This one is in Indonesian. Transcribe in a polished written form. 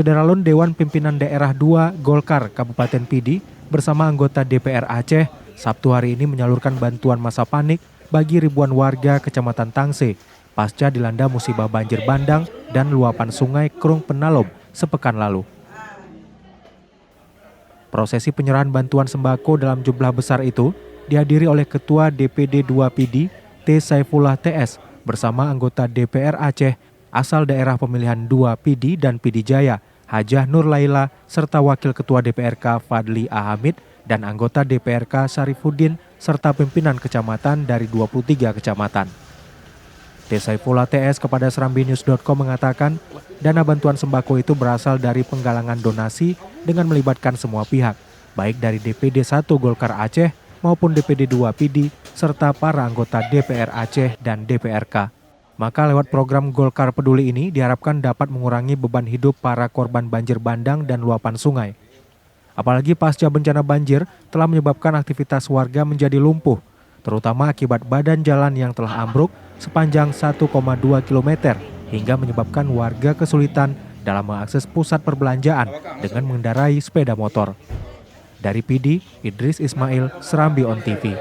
Syederalun Dewan Pimpinan Daerah 2 Golkar Kabupaten Pidi bersama anggota DPR Aceh Sabtu hari ini menyalurkan bantuan masa panik bagi ribuan warga Kecamatan Tangse pasca dilanda musibah banjir bandang dan luapan sungai Krung Penalob sepekan lalu. Prosesi penyerahan bantuan sembako dalam jumlah besar itu dihadiri oleh Ketua DPD 2 Pidi T. Saifullah TS bersama anggota DPR Aceh asal daerah pemilihan 2 Pidi dan Pidi Jaya, Hajah Nur Laila, serta Wakil Ketua DPRK Fadli Ahamid dan anggota DPRK Syarifuddin, serta pimpinan kecamatan dari 23 kecamatan. T. Saifullah TS kepada serambinews.com mengatakan, dana bantuan sembako itu berasal dari penggalangan donasi dengan melibatkan semua pihak, baik dari DPD 1 Golkar Aceh maupun DPD 2 Pidi, serta para anggota DPR Aceh dan DPRK. Maka lewat program Golkar Peduli ini diharapkan dapat mengurangi beban hidup para korban banjir bandang dan luapan sungai. Apalagi pasca bencana banjir telah menyebabkan aktivitas warga menjadi lumpuh, terutama akibat badan jalan yang telah ambruk sepanjang 1,2 km hingga menyebabkan warga kesulitan dalam mengakses pusat perbelanjaan dengan mengendarai sepeda motor. Dari Pidi, Idris Ismail, Serambi On TV.